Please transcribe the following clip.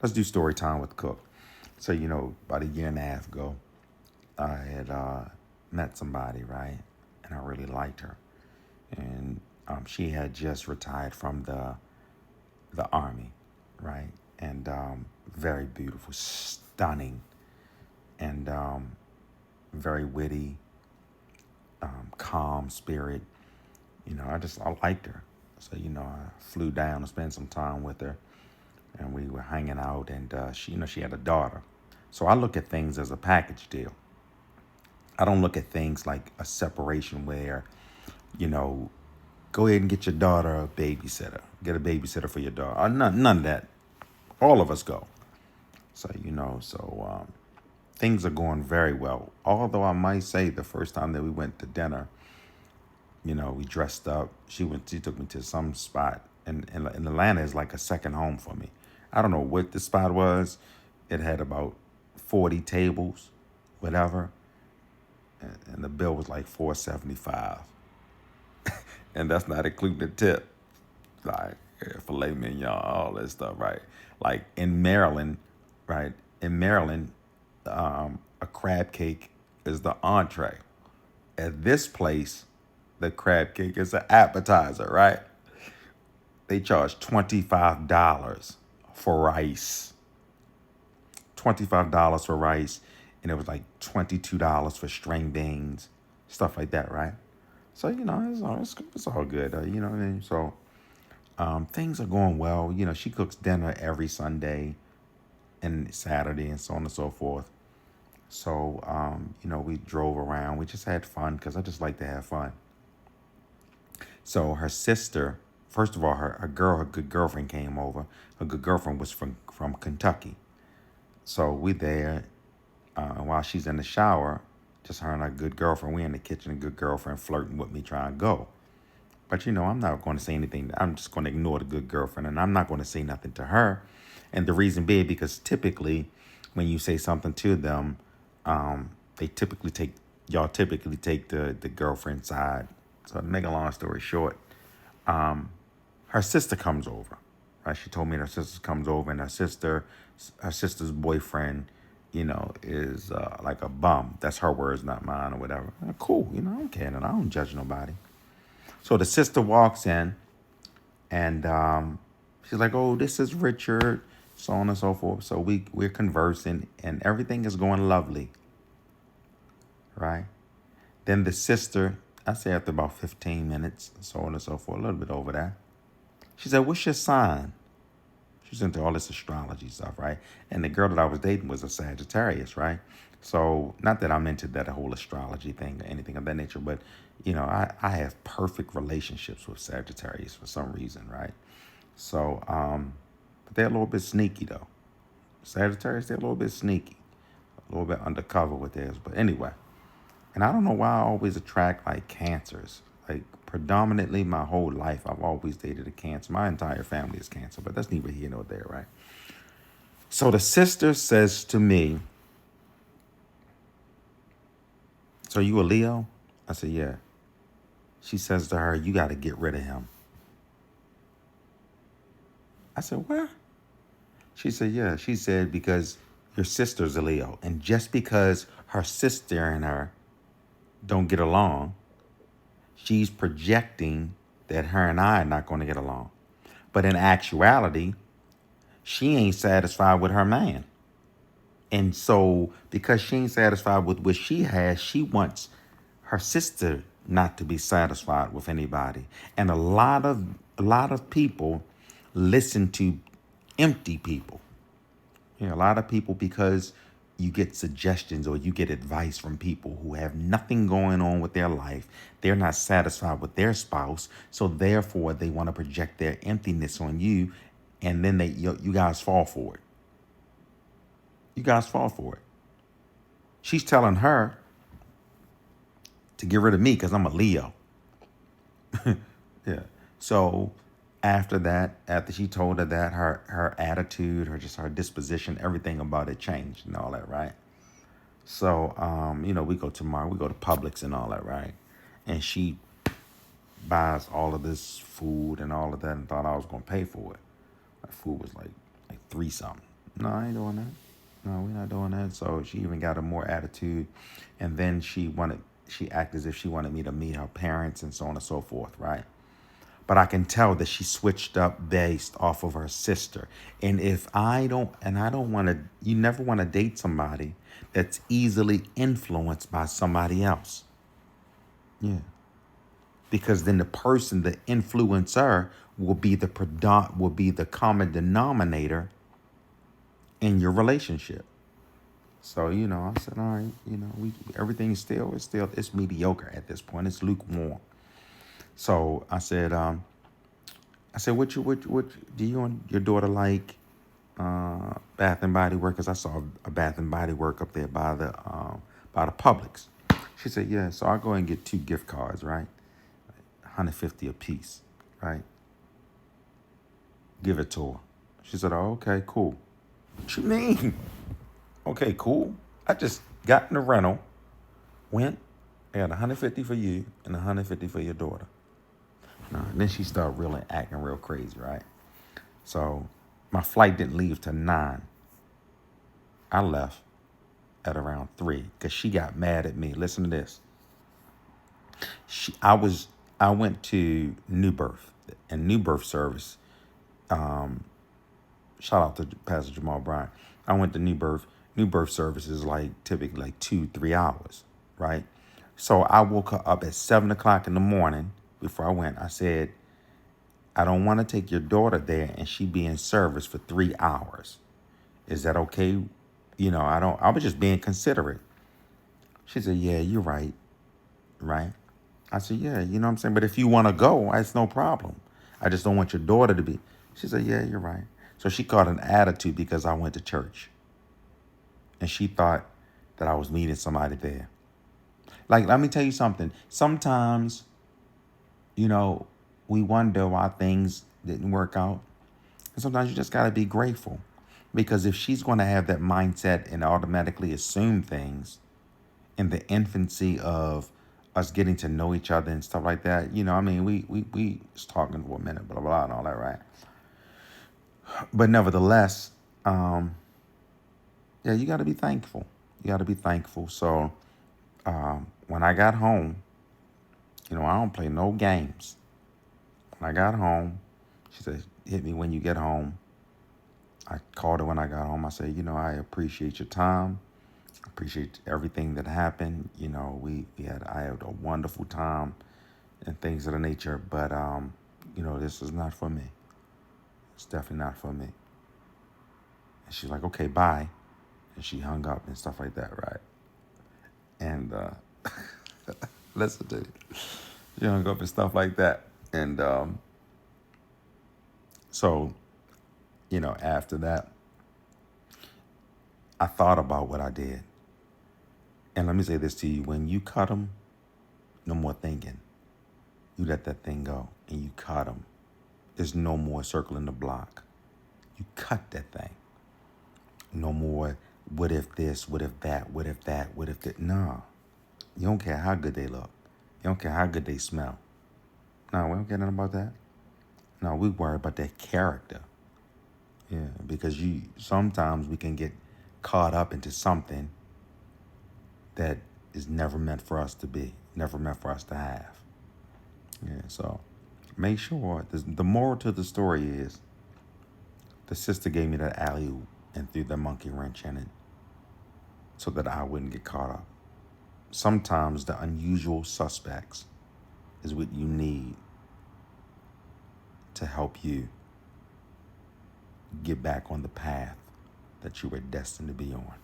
let's do story time with Cook. So, about a year and a half ago, I had met somebody, right? And I really liked her. And she had just retired from the army, right? And very beautiful, stunning, and very witty, calm spirit. I liked her. So, I flew down to spend some time with her, and we were hanging out. And she had a daughter. So I look at things as a package deal. I don't look at things like a separation where, you know, go ahead and get your daughter a babysitter. Get a babysitter for your daughter. None of that. All of us go. So, things are going very well. Although I might say the first time that we went to dinner, we dressed up. She took me to some spot. And Atlanta is like a second home for me. I don't know what the spot was. It had about 40 tables, whatever. And the bill was like 475, and that's not including the tip, like filet mignon, all that stuff, right? Like in Maryland, right? In Maryland, a crab cake is the entree. At this place, the crab cake is an appetizer, right? They charge $25 for rice. $25 for rice, and it was like $22 for string beans, stuff like that, right? So it's all good. You know what I mean? So things are going well. She cooks dinner every Sunday and Saturday and so on and so forth. So we drove around. We just had fun because I just like to have fun. So her sister, first of all, her good girlfriend came over. Her good girlfriend was from Kentucky. So we there, while she's in the shower, just her and her good girlfriend. We in the kitchen, a good girlfriend flirting with me, trying to go. But I'm not going to say anything. I'm just going to ignore the good girlfriend, and I'm not going to say nothing to her. And the reason being because typically, when you say something to them, they typically take the girlfriend's side. So to make a long story short, her sister comes over. Right? She told me her sister comes over, and her sister's boyfriend, is like a bum. That's her words, not mine, or whatever. Cool, I don't care, and I don't judge nobody. So the sister walks in, and she's like, "Oh, this is Richard," so on and so forth. So we're conversing, and everything is going lovely, right? Then the sister, I say after about 15 minutes, so on and so forth, a little bit over that, she said, "What's your sign?" She's into all this astrology stuff, right? And the girl that I was dating was a Sagittarius, right? So, not that I'm into that whole astrology thing or anything of that nature, but, I have perfect relationships with Sagittarius for some reason, right? So, but they're a little bit sneaky, though. Sagittarius, they're a little bit sneaky, a little bit undercover with theirs. But anyway, and I don't know why I always attract like cancers. Like predominantly my whole life, I've always dated a cancer. My entire family is cancer, but that's neither here nor there, right? So the sister says to me, "So you a Leo?" I said, "Yeah." She says to her, "You got to get rid of him." I said, "What?" She said, "Yeah." She said, "Because your sister's a Leo. And just because her sister and her don't get along, she's projecting that her and I are not going to get along. But in actuality, she ain't satisfied with her man. And so because she ain't satisfied with what she has, she wants her sister not to be satisfied with anybody. And a lot of people listen to empty people. A lot of people, because you get suggestions or you get advice from people who have nothing going on with their life. They're not satisfied with their spouse, so therefore they want to project their emptiness on you, and then you guys fall for it. You guys fall for it. She's telling her to get rid of me because I'm a Leo. Yeah. So after that, after she told her that, her attitude, her disposition, everything about it changed and all that, right? So, we go tomorrow, we go to Publix and all that, right? And she buys all of this food and all of that and thought I was going to pay for it. My food was like three something. No, I ain't doing that. No, we're not doing that. So she even got a more attitude. And then she acted as if she wanted me to meet her parents and so on and so forth, right? But I can tell that she switched up based off of her sister. And if I don't, and I don't want to, you never want to date somebody that's easily influenced by somebody else. Yeah. Because then the person, the influencer, will be the common denominator in your relationship. So, I said, all right, we everything's it's mediocre at this point. It's lukewarm. So I said, what do you and your daughter like Bath and Body Works? Because I saw a Bath and Body Work up there by the Publix. She said, yeah. So I'll go and get 2 gift cards, right? 150 a piece, right? Give it to her. She said, oh, okay, cool. What you mean? Okay, cool. I just got in the rental, went, I got 150 for you and 150 for your daughter. And then she started really acting real crazy, right? So my flight didn't leave till 9. I left at around 3 because she got mad at me. Listen to this. I went to New Birth, and New Birth service. Shout out to Pastor Jamal Bryant. I went to New Birth. New Birth service is like typically like 2-3 hours, right? So I woke her up at 7 o'clock in the morning. Before I went, I said, I don't want to take your daughter there and she be in service for 3 hours. Is that okay? I was just being considerate. She said, yeah, you're right. Right? I said, yeah, you know what I'm saying? But if you want to go, it's no problem. I just don't want your daughter to be. She said, yeah, you're right. So she caught an attitude because I went to church. And she thought that I was meeting somebody there. Like, let me tell you something. Sometimes, you know, we wonder why things didn't work out. And sometimes you just got to be grateful. Because if she's going to have that mindset and automatically assume things in the infancy of us getting to know each other and stuff like that, I mean, we was talking for a minute, blah, blah, and all that, right? But nevertheless, yeah, you got to be thankful. You got to be thankful. So when I got home, I don't play no games. When I got home, she said, hit me when you get home. I called her when I got home. I said, I appreciate your time. I appreciate everything that happened. I had a wonderful time and things of the nature. But, this is not for me. It's definitely not for me. And she's like, okay, bye. And she hung up and stuff like that, right? And listen to it. She hung up and stuff like that. And so, after that, I thought about what I did. And let me say this to you. When you cut them, no more thinking. You let that thing go and you cut them. There's no more circling the block. You cut that thing. No more, what if this, what if that, what if that, what if that. No. You don't care how good they look. You don't care how good they smell. No, we don't care nothing about that. No, we worry about their character. Yeah, because sometimes we can get caught up into something that is never meant for us to be, never meant for us to have. Yeah, so make sure, the moral to the story is, the sister gave me that alley-oop and threw the monkey wrench in it so that I wouldn't get caught up. Sometimes the unusual suspects is what you need to help you get back on the path that you were destined to be on.